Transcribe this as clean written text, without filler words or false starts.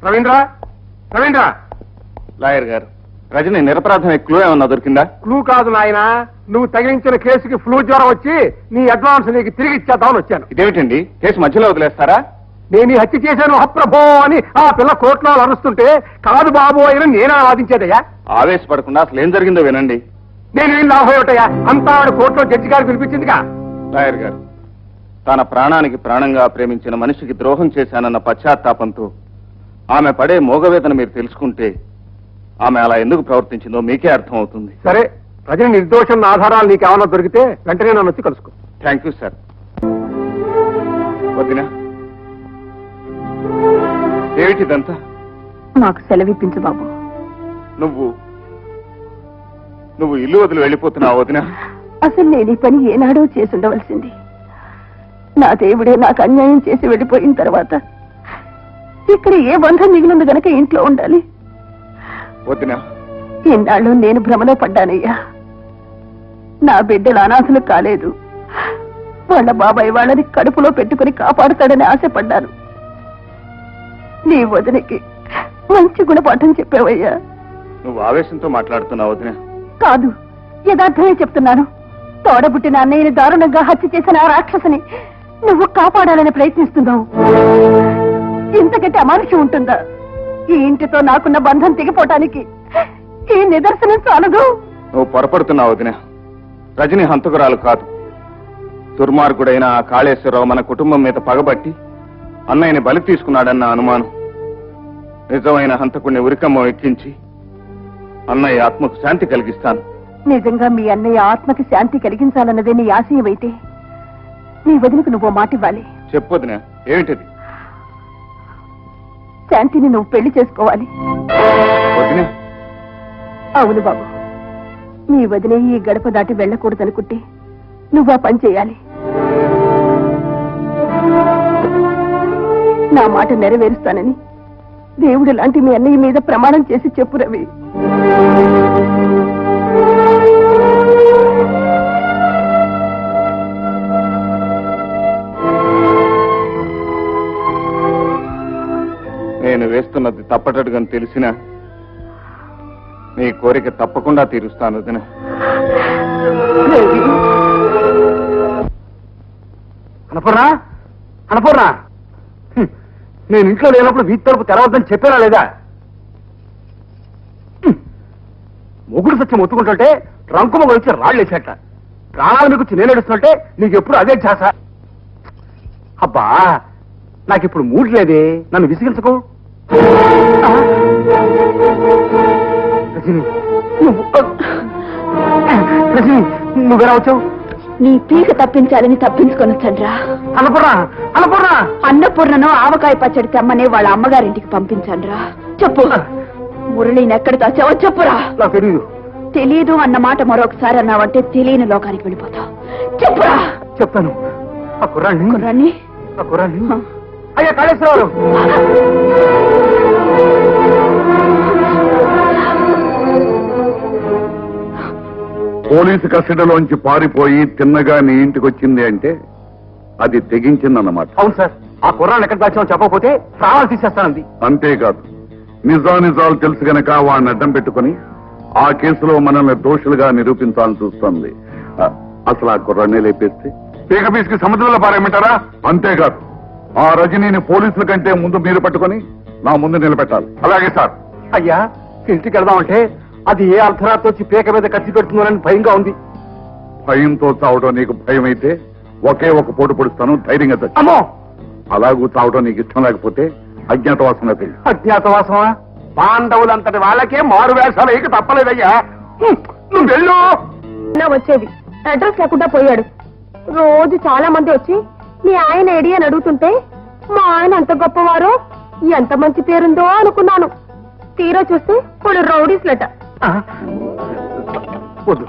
Ravindra Ravindra lawyer గారు, Rajani నిరపరాధం clue ఏమన్నా దొరికిందా? క్లూ కాదు నాయన, నువ్వు తగిలించిన కేసుకి ఫ్లూ జ్వరం వచ్చి నీ అడ్వాన్స్ నీకు తిరిగి ఇచ్చేద్దామని వచ్చాను. ఇదేమిటండి, కేసు మధ్యలో వదిలేస్తారా? నేను ఈ హత్య చేశాను అప్రభో అని ఆ పిల్ల కోర్టులో అరుస్తుంటే కాదు బాబు అని నేనే వాదించేదయ్యా. ఆవేశపడకుండా అసలు ఏం జరిగిందో వినండి. నేను ఏం లాభం ఏమిటయ్యా, అంతా ఆవిడ కోర్టులో జడ్జి గారికి వినిపించిందిగా. లాయర్ గారు, తన ప్రాణానికి ప్రాణంగా ప్రేమించిన మనిషికి ద్రోహం చేశానన్న పశ్చాత్తాపంతో ఆమె పడే మోగవేదన మీరు తెలుసుకుంటే ఆమె అలా ఎందుకు ప్రవర్తించిందో మీకే అర్థం అవుతుంది. సరే, రజని నిర్దోషం ఆధారాలు నీకేమన్నా దొరికితే వెంటనే నన్ను వచ్చి కలుసుకో. Thank you sir. వదినా, ఏమిటిదంతా? నాకు సెలవిప్పించు బాబు. నువ్వు ఇల్లు వదిలి వెళ్ళిపోతున్నావు వదినా? అసలు నేను ఈ పని ఏనాడో చేసి ఉండవలసింది. నా దేవుడే నాకు అన్యాయం చేసి వెళ్ళిపోయిన తర్వాత ఇక్కడ ఏ బంధం మిగిలింది గనక ఇంట్లో ఉండాలి. వదినా, ఇన్నాళ్ళు నేను భ్రమలో పడ్డానయ్యా. నా బిడ్డలు అనాథలు కాలేదు. వాళ్ళ బాబాయ్ వాళ్ళని కడుపులో పెట్టుకుని కాపాడుతాడని ఆశపడ్డాను. నీ వదినకి మంచి గుణపాఠం చెప్పావయ్యా. నువ్వు ఆవేశంతో మాట్లాడుతున్నావు వదినా? కాదు, యథార్థమే చెప్తున్నాను. తోడబుట్టిన అన్నయ్యని దారుణంగా హత్య చేసిన ఆ రాక్షసుని నువ్వు కాపాడాలని ప్రయత్నిస్తున్నావు. ఇంతకంటే అమానుషం ఉంటుందా? ఈ ఇంటితో నాకున్న బంధం తెగిపోవటానికి ఈ నిదర్శనం చాలదు. నువ్వు పొరపడుతున్నావు వదినా. రజని హంతకురాలు కాదు. దుర్మార్గుడైన ఆ కాళేశ్వరరావు మన కుటుంబం మీద పగబట్టి అన్నయ్యని బలి తీసుకున్నాడన్న అనుమానం. నిజమైన హంతకుడిని ఉరికమ్మ ఎక్కించి అన్నయ్య ఆత్మకు శాంతి కలిగిస్తాను. నిజంగా మీ అన్నయ్య ఆత్మకి శాంతి కలిగించాలన్నదే నీ ఆశయం అయితే నీ వదినకు నువ్వు మాట ఇవ్వాలి. చెప్పొదినా, ఏమిటది? శాంతిని నువ్వు పెళ్లి చేసుకోవాలి. వదినా? అవును బాబు, నీ వదిన ఈ గడప దాటి వెళ్ళకూడదనుకుంటే నువ్వు ఆ పని చేయాలి. నా మాట నెరవేరుస్తానని దేవుడు లాంటి మీ అన్నయ్య మీద ప్రమాణం చేసి చెప్పు రవి. నేను వేస్తున్నది తప్పటడుగని తెలిసినా నీ కోరిక తప్పకుండా తీరుస్తాను వదినా. అనపూర్ణ, అనపూర్ణ, నేను ఇంట్లో లేనప్పుడు వీధి తలుపు తెరవద్దని చెప్పారా లేదా? మొగుడు సత్యం ఒత్తుకుంటుంటే రంకు మొగుడు వచ్చి రాళ్ళేసేట. ప్రాణాల మీకు వచ్చి నేను ఏడుస్తుంటే నీకు ఎప్పుడు అదే ఛాస. అబ్బా, నాకిప్పుడు మూడ్ లేదే, నన్ను విసిగించకు. రజని, రజని, నువ్వెలా వచ్చావు? నీ పీక తప్పించాలని తప్పించుకొనొచ్చండ్రా. అన్నపూర్ణ, అన్నపూర్ణ, అన్నపూర్ణను ఆవకాయ పచ్చడి తెమ్మని వాళ్ళ అమ్మగారింటికి పంపించాన్రా. చెప్పు, మురళిని ఎక్కడ దాచావో చెప్పురా. నాకు తెలీదు. తెలీదు అన్న మాట మరొకసారి అన్నావంటే తెలియని లోకానికి వెళ్ళిపోతావు. చెప్పురా. చెప్తాను. ఆ కుర్రాన్ని, కుర్రాన్ని, ఆ కుర్రాన్ని. అయ్యా కాళేశ్వరరావు, పోలీసు కస్టడీలోంచి పారిపోయి తిన్నగా నీ ఇంటికి వచ్చింది అంటే అది తెగించిందన్నమాట. అవును సార్, ఆ కుర్రాన్ని ఎక్కడ దాచామో చెప్పకపోతే ప్రాణాలు తీసేస్తానంది. అంతేకాదు, నిజానిజాలు తెలుసు గనక వాడిని అడ్డం పెట్టుకుని ఆ కేసులో మనల్ని దోషులుగా నిరూపించాలని చూస్తోంది. అసలు ఆ కుర్రాన్ని లేపేస్తే పీక పీసుకి సముద్రంలో పారేయమంటారా? అంతేకాదు, ఆ రజనీని పోలీసుల కంటే ముందు మీరు పట్టుకుని నా ముందు నిలబెట్టాలి. అలాగే సార్. అయ్యా, ఇంటికి వెళ్దామంటే అది ఏ అర్ధరాత్రి వచ్చి పీక మీద కత్తి పెడుతుందోనని భయంగా ఉంది. భయంతో చావడం నీకు భయం అయితే ఒకే ఒక పోటు పొడుస్తాను, ధైర్యంగా తెచ్చు. అమ్మో, అలాగూ చావడం నీకు ఇష్టం లేకపోతే అజ్ఞాతవాసంగా పెళ్లి. అజ్ఞాతవాసమా? పాండవులంతటి వాళ్ళకే మారు వేషాలు వేయక తప్పలేదయ్యా. నువ్వు వెళ్ళు. వచ్చేది అడ్రస్ లేకుండా పోయాడు. రోజు చాలా మంది వచ్చి మీ ఆయన ఏడి అని అడుగుతుంటే మా ఆయన ఎంత గొప్పవారో, ఎంత మంచి పేరుందో అనుకున్నాను. తీరా చూస్తే ఇప్పుడు రౌడీస్ లెట. వద్దు,